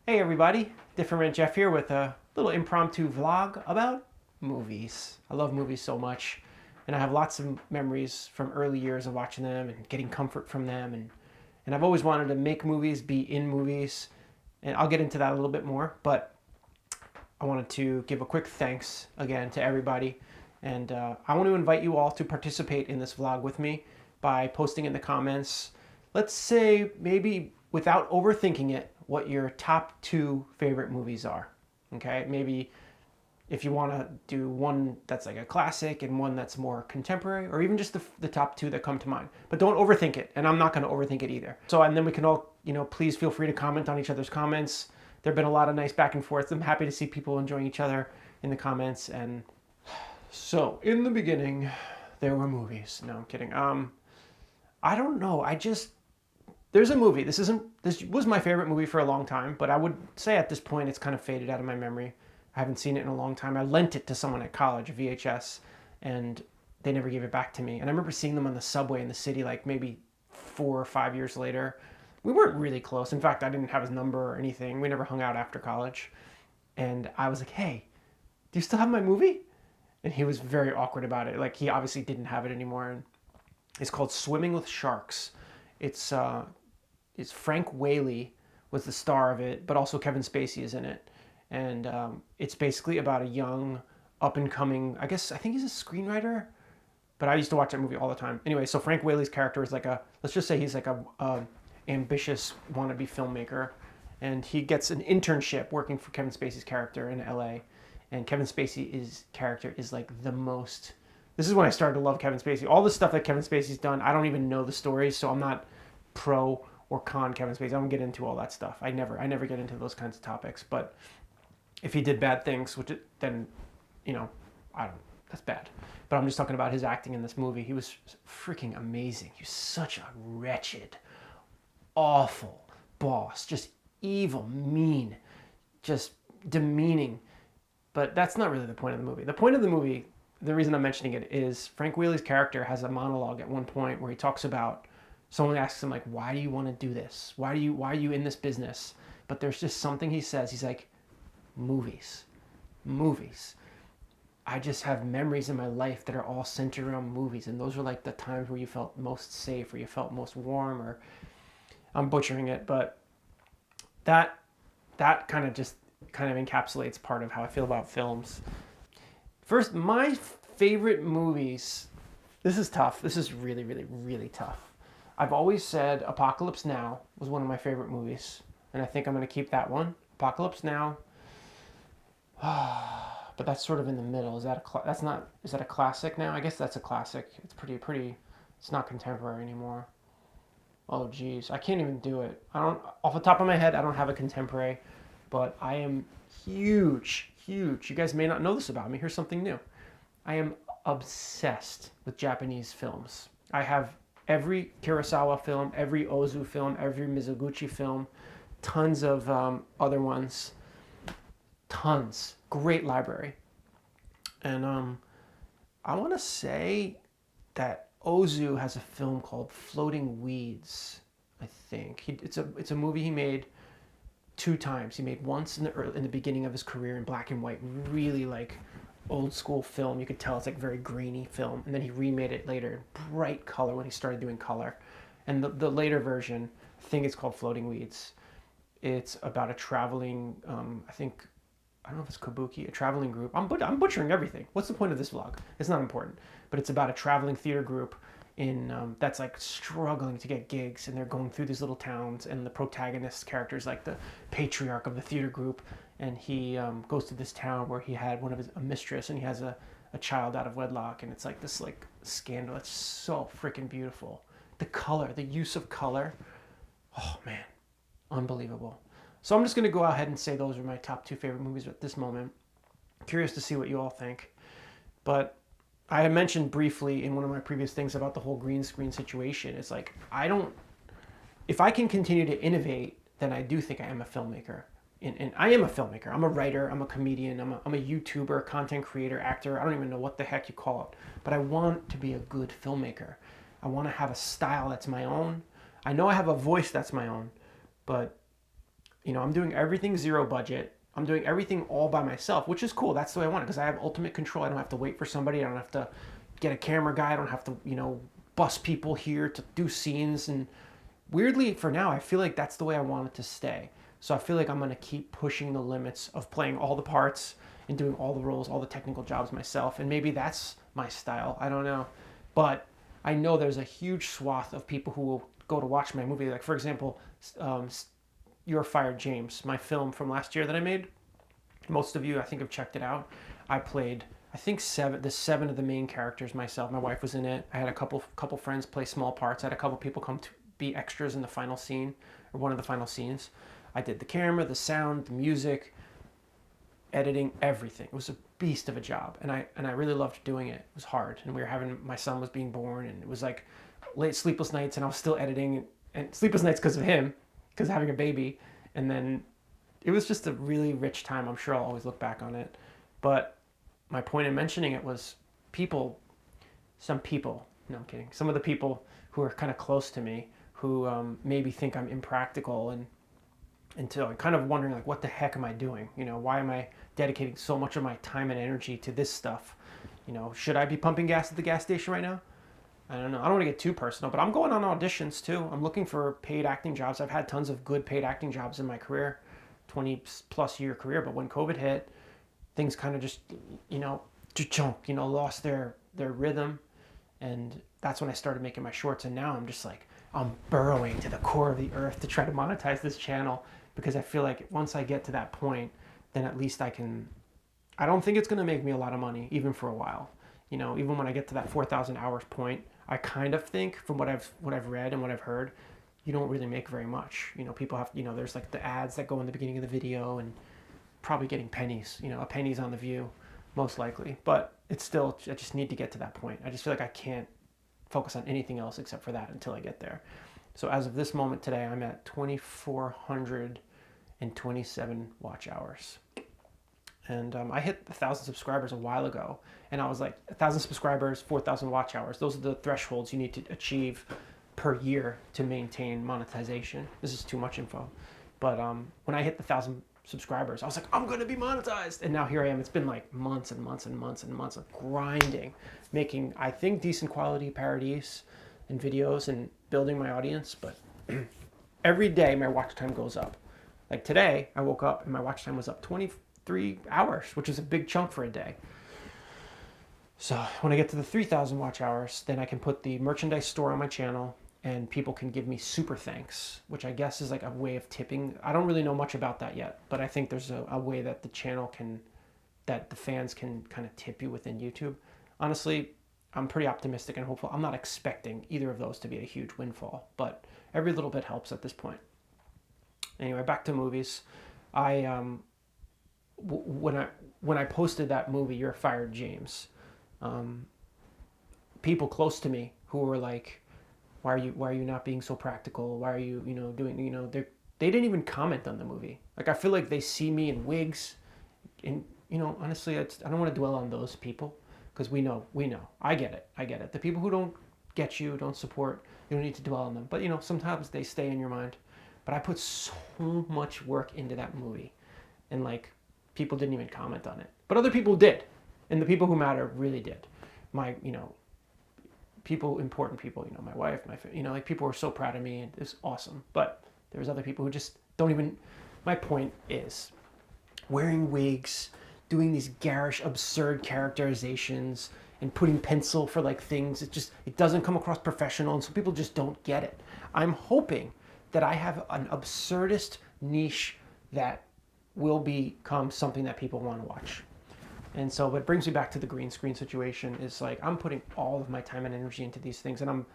Hey everybody, DiffeRant Jeff here with a little impromptu vlog about movies. I love movies so much, and I have lots of memories from early years of watching them and getting comfort from them, and I've always wanted to make movies, be in movies, and I'll get into that a little bit more, but I wanted to give a quick thanks again to everybody, and I want to invite you all to participate in this vlog with me by posting in the comments, let's say maybe without overthinking it, what your top 2 favorite movies are. Okay, maybe if you want to do one that's like a classic and one that's more contemporary, or even just the top 2 that come to mind. But don't overthink it, and I'm not going to overthink it either. So, and then we can all, please feel free to comment on each other's comments. There have been a lot of nice back and forth. I'm happy to see people enjoying each other in the comments. And so, in the beginning, there were movies. No, I'm kidding. I don't know. There's a movie. This was my favorite movie for a long time, but I would say at this point it's kind of faded out of my memory. I haven't seen it in a long time. I lent it to someone at college, a VHS, and they never gave it back to me. And I remember seeing them on the subway in the city like maybe 4 or 5 years later. We weren't really close. In fact, I didn't have his number or anything. We never hung out after college. And I was like, hey, do you still have my movie? And he was very awkward about it. Like, he obviously didn't have it anymore. And it's called Swimming with Sharks. It's Frank Whaley was the star of it, but also Kevin Spacey is in it. And it's basically about a young, up-and-coming, I think he's a screenwriter, but I used to watch that movie all the time. Anyway, so Frank Whaley's character is like let's just say he's like a ambitious wannabe filmmaker, and he gets an internship working for Kevin Spacey's character in LA, and Kevin Spacey's character is like the most... This is when I started to love Kevin Spacey. All the stuff that Kevin Spacey's done, I don't even know the stories, so I'm not pro or con Kevin Spacey. I don't get into all that stuff. I never get into those kinds of topics. But if he did bad things, then, that's bad. But I'm just talking about his acting in this movie. He was freaking amazing. He was such a wretched, awful boss. Just evil, mean, just demeaning. But that's not really the point of the movie. The point of the movie, the reason I'm mentioning it, is Frank Whaley's character has a monologue at one point where he talks about, someone asks him, like, why do you want to do this? Why are you in this business? But there's just something he says. He's like, movies. I just have memories in my life that are all centered around movies. And those are like the times where you felt most safe, or you felt most warm, or I'm butchering it, but that kind of encapsulates part of how I feel about films. First, my favorite movies. This is tough. This is really, really, really tough. I've always said Apocalypse Now was one of my favorite movies, and I think I'm going to keep that one. Apocalypse Now. But that's sort of in the middle. Is that a classic now? I guess that's a classic. It's pretty. It's not contemporary anymore. Oh geez, I can't even do it. Off the top of my head, I don't have a contemporary, but I am huge. You guys may not know this about me. Here's something new. I am obsessed with Japanese films. I have every Kurosawa film, every Ozu film, every Mizoguchi film, tons of other ones. Tons. Great library. And I want to say that Ozu has a film called Floating Weeds, I think. It's a movie he made 2 times. He made once in the beginning of his career in black and white, really like old school film. You could tell it's like very grainy film. And then he remade it later in bright color when he started doing color. And the later version, I think it's called Floating Weeds. It's about a traveling, I don't know if it's kabuki, a traveling group. I'm butchering everything. What's the point of this vlog? It's not important. But it's about a traveling theater group that's like struggling to get gigs, and they're going through these little towns, and the protagonist character is like the patriarch of the theater group, and he goes to this town where he had a mistress, and he has a child out of wedlock, and it's like this like scandal. It's so freaking beautiful. The color, the use of color, oh man, unbelievable. So I'm just going to go ahead and say those are my top 2 favorite movies at this moment. Curious to see what you all think. But I had mentioned briefly in one of my previous things about the whole green screen situation. It's like, if I can continue to innovate, then I do think I am a filmmaker. And I am a filmmaker. I'm a writer. I'm a comedian. I'm a YouTuber, content creator, actor. I don't even know what the heck you call it. But I want to be a good filmmaker. I want to have a style that's my own. I know I have a voice that's my own, but I'm doing everything zero budget. I'm doing everything all by myself, which is cool. That's the way I want it because I have ultimate control. I don't have to wait for somebody. I don't have to get a camera guy. I don't have to, bus people here to do scenes. And weirdly, for now, I feel like that's the way I want it to stay. So I feel like I'm going to keep pushing the limits of playing all the parts and doing all the roles, all the technical jobs myself. And maybe that's my style. I don't know. But I know there's a huge swath of people who will go to watch my movie. Like, for example, You're Fired, James, my film from last year that I made. Most of you, I think, have checked it out. I played, I think, seven of the main characters myself. My wife was in it. I had a couple friends play small parts. I had a couple people come to be extras in the final scene, or one of the final scenes. I did the camera, the sound, the music, editing, everything. It was a beast of a job, and I really loved doing it. It was hard, and my son was being born, and it was like late sleepless nights, and I was still editing, and sleepless nights because of him, because of having a baby, and then it was just a really rich time. I'm sure I'll always look back on it. But my point in mentioning it was some people, no, I'm kidding, some of the people who are kind of close to me who maybe think I'm impractical and until I'm kind of wondering, like, what the heck am I doing? Why am I dedicating so much of my time and energy to this stuff? Should I be pumping gas at the gas station right now? I don't know. I don't want to get too personal, but I'm going on auditions too. I'm looking for paid acting jobs. I've had tons of good paid acting jobs in my career, 20 plus year career. But when COVID hit, things kind of just, lost their rhythm. And that's when I started making my shorts. And now I'm just like, I'm burrowing to the core of the earth to try to monetize this channel, because I feel like once I get to that point, then at least I don't think it's going to make me a lot of money, even for a while. Even when I get to that 4,000 hours point, I kind of think, from what I've read and what I've heard, you don't really make very much. People have, there's like the ads that go in the beginning of the video, and probably getting pennies, a penny's on the view, most likely. But it's still, I just need to get to that point. I just feel like I can't focus on anything else except for that until I get there. So as of this moment today, I'm at 2,427 watch hours. And I hit 1,000 subscribers a while ago, and I was like, 1,000 subscribers, 4,000 watch hours. Those are the thresholds you need to achieve per year to maintain monetization. This is too much info. But when I hit the 1,000 subscribers, I was like, I'm going to be monetized. And now here I am. It's been like months and months and months and months of grinding, making, I think, decent quality parodies and videos and building my audience. But every day my watch time goes up. Like today, I woke up and my watch time was up 23 hours, which is a big chunk for a day. So when I get to the 3,000 watch hours, then I can put the merchandise store on my channel, and people can give me super thanks, which I guess is like a way of tipping. I don't really know much about that yet, but I think there's a way that the channel that the fans can kind of tip you within YouTube. Honestly, I'm pretty optimistic and hopeful. I'm not expecting either of those to be a huge windfall, but every little bit helps at this point. Anyway, back to movies. When I posted that movie, You're Fired, James, people close to me who were like, why are you not being so practical? Why are you, doing, they didn't even comment on the movie. Like, I feel like they see me in wigs, and, honestly, I don't want to dwell on those people, because we know. I get it. The people who don't get you, don't support, you don't need to dwell on them. But, sometimes they stay in your mind. But I put so much work into that movie, and like, people didn't even comment on it. But other people did. And the people who matter really did. Important people, my wife, like, people were so proud of me, and it's awesome. But there's other people who just don't even, my point is, wearing wigs, doing these garish, absurd characterizations, and putting pencil for like things, it doesn't come across professional, and so people just don't get it. I'm hoping that I have an absurdist niche that will become something that people want to watch. And so what brings me back to the green screen situation is, like, I'm putting all of my time and energy into these things, and I'm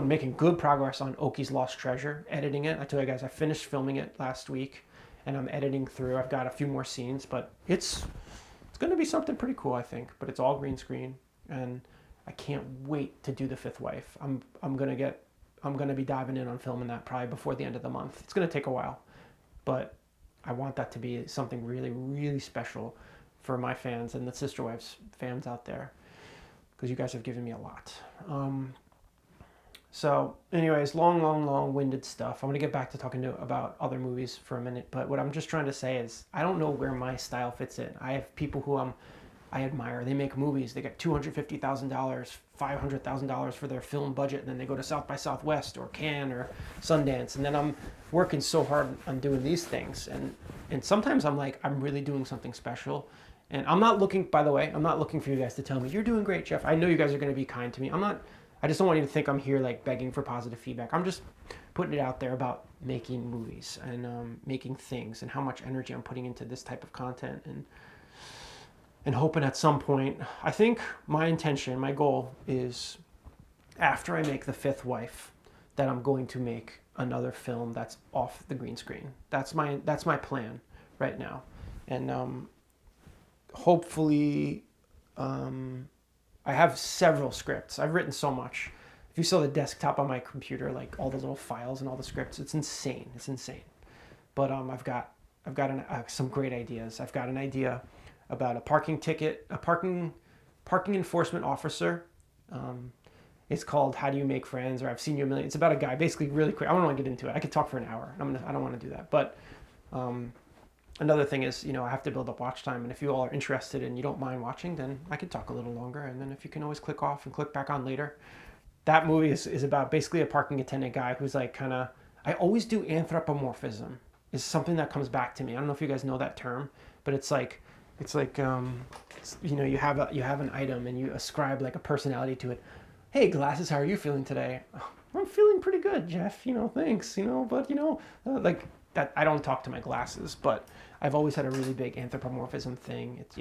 making good progress on Oki's Lost Treasure, editing it. I told you guys I finished filming it last week, and I'm editing through. I've got a few more scenes, but it's going to be something pretty cool, I think. But it's all green screen, and I can't wait to do The Fifth Wife. I'm going to be diving in on filming that probably before the end of the month. It's going to take a while, but I want that to be something really, really special for my fans and the Sister Wives fans out there, because you guys have given me a lot. So, anyways, long-winded stuff. I'm gonna get back to talking about other movies for a minute, but what I'm just trying to say is I don't know where my style fits in. I have people who I admire. They make movies. They get $250,000, $500,000 for their film budget, and then they go to South by Southwest or Cannes or Sundance, and then I'm working so hard on doing these things, and sometimes I'm like, I'm really doing something special. And I'm not looking, by the way, I'm not looking for you guys to tell me you're doing great, Jeff. I know you guys are going to be kind to me. I just don't want you to think I'm here like begging for positive feedback. I'm just putting it out there about making movies and making things and how much energy I'm putting into this type of content and hoping at some point. I think my intention, my goal is after I make The Fifth Wife, that I'm going to make another film that's off the green screen. That's my plan right now, and hopefully. I have several scripts. I've written so much. If you saw the desktop on my computer, like all the little files and all the scripts, it's insane. It's insane. But I've got some great ideas. I've got an idea about a parking enforcement officer. It's called How Do You Make Friends, or I've Seen You a Million. It's about a guy, basically really quick. I don't want to get into it. I could talk for an hour. I don't want to do that. But another thing is, I have to build up watch time, and if you all are interested and you don't mind watching, then I could talk a little longer, and then if you can always click off and click back on later. That movie is about basically a parking attendant guy who's like I always do anthropomorphism is something that comes back to me. I don't know if you guys know that term, but it's like you have an item and you ascribe like a personality to it. Hey, glasses, how are you feeling today? Oh, I'm feeling pretty good, Jeff. Thanks. But like that. I don't talk to my glasses, but I've always had a really big anthropomorphism thing. It's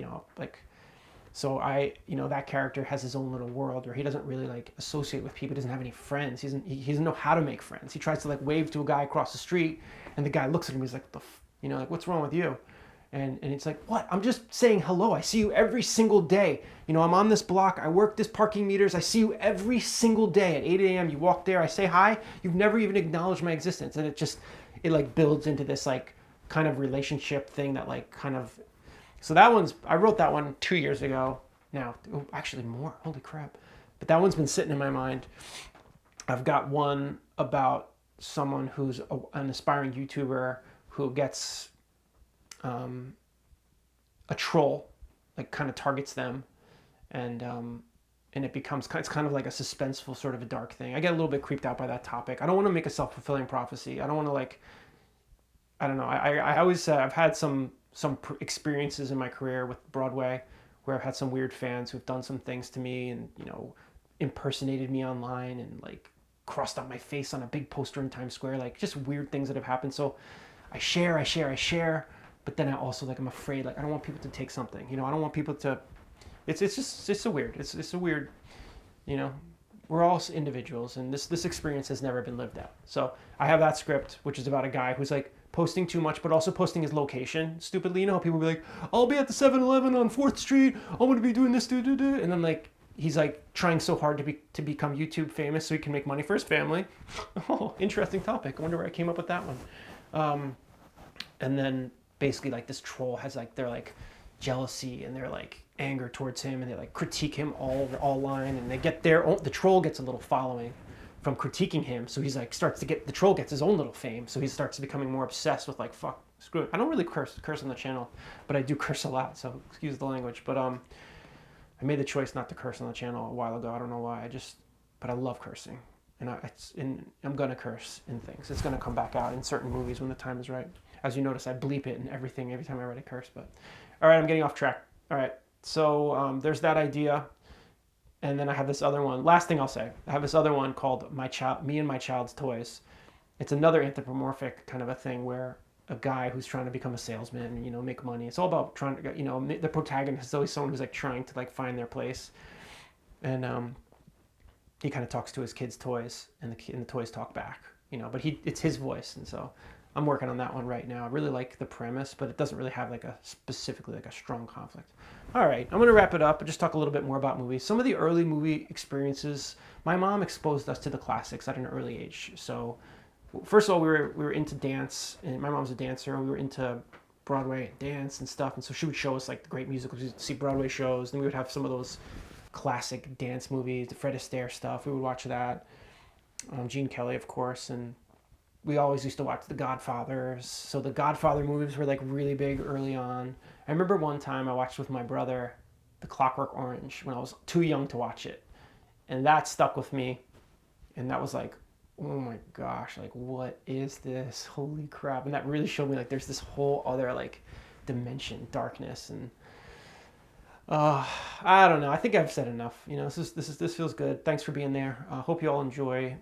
so that character has his own little world where he doesn't really like associate with people. He doesn't have any friends. He doesn't know how to make friends. He tries to like wave to a guy across the street, and the guy looks at him. He's like, like, what's wrong with you? And it's like, what? I'm just saying hello. I see you every single day. I'm on this block. I work this parking meters. I see you every single day at 8 a.m. You walk there. I say hi. You've never even acknowledged my existence. And it like builds into this like kind of relationship thing that like kind of. So I wrote that one 2 years ago. Now, actually more. Holy crap. But that one's been sitting in my mind. I've got one about someone who's an aspiring YouTuber who gets a troll, like kind of targets them, and it's kind of like a suspenseful sort of a dark thing. I get a little bit creeped out by that topic. I don't want to make a self-fulfilling prophecy. I don't want to I don't know. I always I've had some experiences in my career with Broadway where I've had some weird fans who've done some things to me and impersonated me online and like crossed out my face on a big poster in Times Square, like just weird things that have happened. So I share. But then I also I'm afraid, I don't want people to take something, I don't want people to, it's a weird, we're all individuals, and this experience has never been lived out. So I have that script, which is about a guy who's like posting too much, but also posting his location stupidly. How people be like, I'll be at the 7-Eleven on 4th Street. I'm going to be doing this, and then like, he's like trying so hard to become YouTube famous so he can make money for his family. Oh, interesting topic. I wonder where I came up with that one. And then basically like this troll has like their like jealousy and their like anger towards him, and they like critique him all line, and they get the troll gets a little following from critiquing him, so he's like the troll gets his own little fame, so he starts becoming more obsessed with like, fuck, screw it. I don't really curse on the channel, but I do curse a lot, so excuse the language. But I made the choice not to curse on the channel a while ago. I don't know why. But I love cursing, and I'm gonna curse in things. It's gonna come back out in certain movies when the time is right. As you notice, I bleep it and everything every time I write a curse. But all right, I'm getting off track. All right, so there's that idea, and then I have this other one. Last thing I'll say, I have this other one called Me and My Child's Toys. It's another anthropomorphic kind of a thing where a guy who's trying to become a salesman and make money. It's all about trying to the protagonist is always someone who's like trying to like find their place, and he kind of talks to his kids' toys, and the toys talk back. But it's his voice, and so I'm working on that one right now. I really like the premise, but it doesn't really have like a strong conflict. All right, I'm gonna wrap it up and just talk a little bit more about movies. Some of the early movie experiences, my mom exposed us to the classics at an early age. So first of all, we were into dance, and my mom's a dancer, and we were into Broadway and dance and stuff. And so she would show us like the great musicals. We'd see Broadway shows, then we would have some of those classic dance movies, the Fred Astaire stuff. We would watch that. Gene Kelly, of course, and we always used to watch The Godfathers. So the Godfather movies were like really big early on. I remember one time I watched with my brother The Clockwork Orange when I was too young to watch it. And that stuck with me. And that was like, oh my gosh, like what is this? Holy crap. And that really showed me like there's this whole other like dimension, darkness, and I don't know. I think I've said enough. You know, this feels good. Thanks for being there. Hope you all enjoy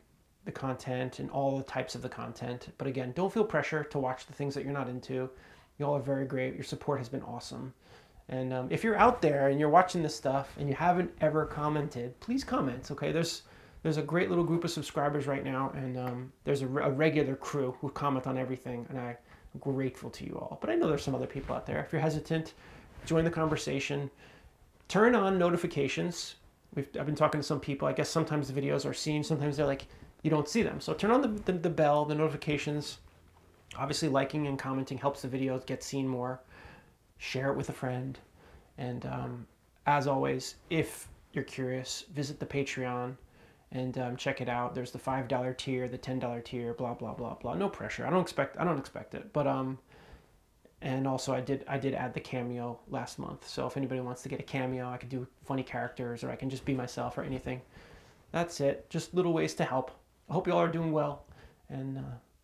the content and all the types of the content. But again, don't feel pressure to watch the things that you're not into. You all are very great. Your support has been awesome. And if you're out there and you're watching this stuff and you haven't ever commented, please comment. Okay, there's a great little group of subscribers right now, and there's a regular crew who comment on everything, and I'm grateful to you all. But I know there's some other people out there. If you're hesitant, join the conversation. Turn on notifications. I've been talking to some people. I guess sometimes the videos are seen, sometimes they're like, you don't see them. So turn on the bell, the notifications. Obviously, liking and commenting helps the videos get seen more. Share it with a friend. And as always, if you're curious, visit the Patreon and check it out. There's the $5 tier, the $10 tier, blah, blah, blah, blah. No pressure. I don't expect it. But and also I did add the cameo last month. So if anybody wants to get a cameo, I could do funny characters, or I can just be myself, or anything. That's it. Just little ways to help. I hope you all are doing well, and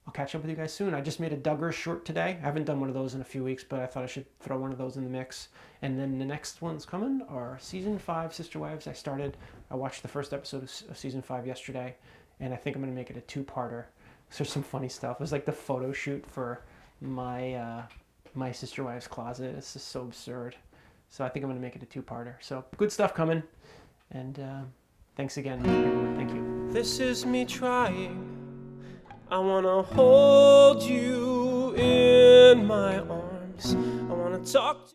I'll catch up with you guys soon. I just made a Duggar short today. I haven't done one of those in a few weeks, but I thought I should throw one of those in the mix. And then the next ones coming are Season 5 Sister Wives. I watched the first episode of Season 5 yesterday, and I think I'm going to make it a two-parter. So there's some funny stuff. It was like the photo shoot for my my Sister Wives closet. It's just so absurd. So I think I'm going to make it a two-parter. So good stuff coming, and thanks again, everyone. Thank you. This is me trying. I wanna hold you in my arms. I wanna talk to